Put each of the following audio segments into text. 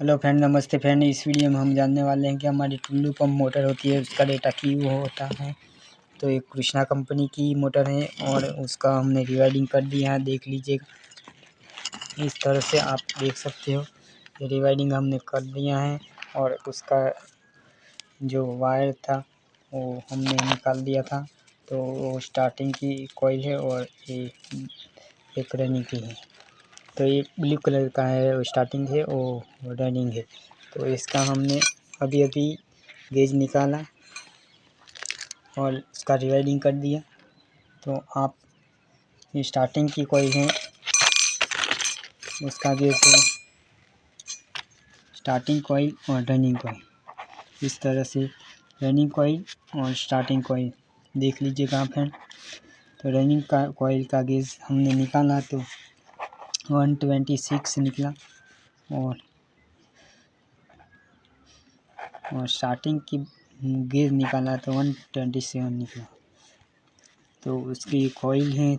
Hello friend, नमस्ते friend. इस video में हम जानने वाले हैं कि हमारी टुल्लू पंप मोटर होती है उसका डेटा क्यों होता है। तो एक कृष्णा कंपनी की मोटर है और उसका हमने रिवाइडिंग कर दिया है। देख लीजिए, इस तरह से आप देख सकते हो। ये रिवाइडिंग हमने कर दिया है और उसका जो वायर था वो हमने निकाल दिया था। तो वो स्टार्टिंग की कॉइल है और ये एक रनिंग की है। तो ये ब्लू कलर का है, वो स्टार्टिंग है, वो रनिंग है। तो इसका हमने अभी गेज निकाला और इसका रिवाइडिंग कर दिया। तो आप ये स्टार्टिंग की कॉइल है, उसका गेज है स्टार्टिंग कॉइल और रनिंग कॉइल। इस तरह से रनिंग कॉइल और स्टार्टिंग कॉइल देख लीजिएगा फ्रेंड। तो रनिंग का कॉइल का गेज हमने निकाला तो 126 निकला और स्टार्टिंग की गेज निकाला तो 127 निकला। तो उसकी कॉइल है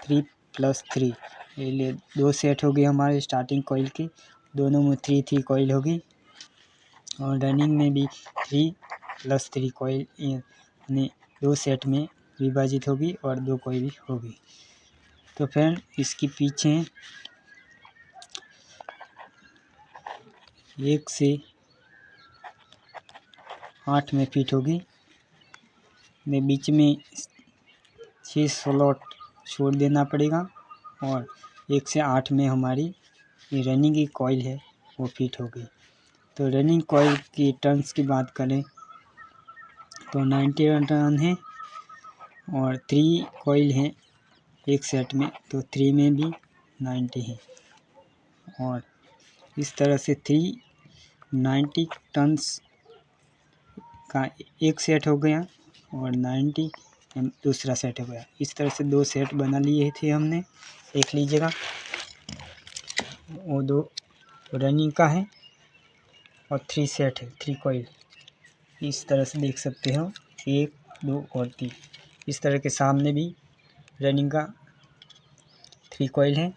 3+3। ये 2 सेट हो गए हमारे स्टार्टिंग कॉइल के, दोनों में 3 कॉइल होगी और रनिंग में भी 3+3 कॉइल यानी 2 सेट में विभाजित होगी और 2 कॉइल होगी। तो फ्रेंड इसकी पीछे 1 से 8 में फिट होगी। बीच में 6 स्लॉट छोड़ देना पड़ेगा और 1 से 8 में हमारी ये रनिंग की कॉइल है वो फिट होगी। तो रनिंग कॉइल की टर्न्स की बात करें तो 90 टर्न है और 3 कॉइल है एक सेट में, तो 3 में भी 90 है। और इस तरह से 390 टर्न्स का एक सेट हो गया और 90 दूसरा सेट हो गया। इस तरह से 2 सेट बना लिए थे हमने, देख लीजिएगा। वो 2 रनिंग का है और 3 सेट है, 3 कॉइल। इस तरह से देख सकते हो 1 2 और 3। इस तरह के सामने भी रनिंग का 3 कॉइल है।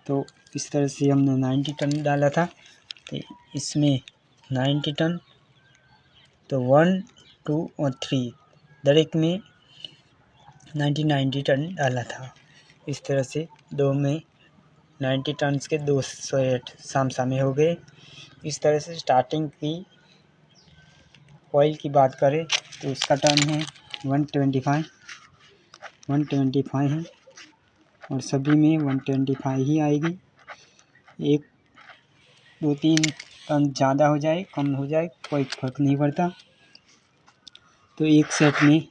तो इस तरह से हमने 90 टन डाला था, तो इसमें 90 टन, तो 1 2 और 3 दरेक में 90 टन डाला था। इस तरह से 2 में 90 टन के 208 सामने हो गए। इस तरह से स्टार्टिंग की कॉइल की बात करें तो उसका टर्न है 125 है और सभी में 125 ही आएगी। 1 2 3 टन ज़्यादा हो जाए कम हो जाए कोई फर्क नहीं पड़ता। तो एक सेट में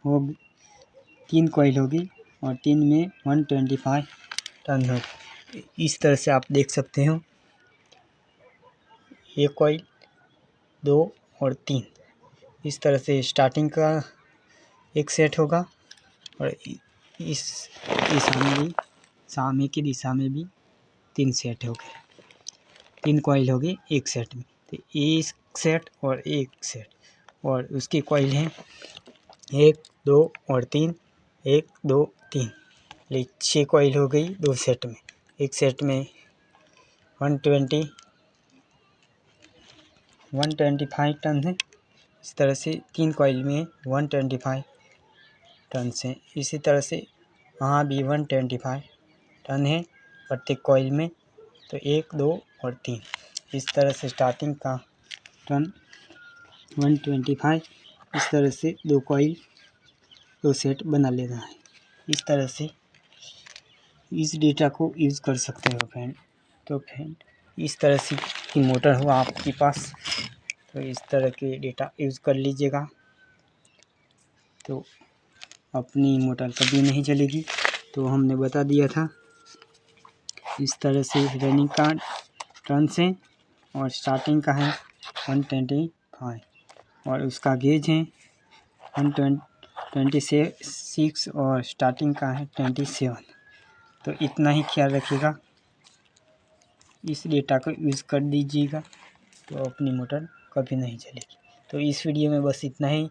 वो 3 कॉइल होगी और 3 में 125 टन होगी। इस तरह से आप देख सकते हो, 1 कॉइल 2 और 3। इस तरह से स्टार्टिंग का एक सेट होगा और इस सामने की दिशा में भी 3 सेट हो गए, 3 कॉइल होगी एक सेट में। तो एक सेट और एक सेट और उसकी कॉइल है 1 2 और 3, 1 2 3, 6 कॉइल हो गई 2 सेट में। एक सेट में 125 टन है। इस तरह से 3 कॉइल में 125 टन से, इसी तरह से वहाँ भी 125 टन है प्रत्येक कॉइल में। तो 1 2 और 3 इस तरह से स्टार्टिंग का टन 125। इस तरह से 2 कॉइल 2 सेट बना लेना है। इस तरह से इस डेटा को यूज़ कर सकते हो फ्रेंड। तो फ्रेंड इस तरह से की मोटर हो आपके पास तो इस तरह के डेटा यूज़ कर लीजिएगा, तो अपनी मोटर कभी नहीं चलेगी। तो हमने बता दिया था। इस तरह से रनिंग का टर्न से और स्टार्टिंग का है 125 और उसका गेज है 126 और स्टार्टिंग का है 27। तो इतना ही ख्याल रखिएगा, इस डेटा को यूज़ कर दीजिएगा तो अपनी मोटर कभी नहीं चलेगी। तो इस वीडियो में बस इतना ही।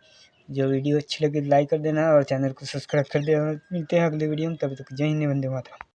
जो वीडियो अच्छी लगे लाइक कर देना और चैनल को सब्सक्राइब कर देना। मिलते हैं अगले वीडियो में, तब तक जय हिंद, वंदे मातरम।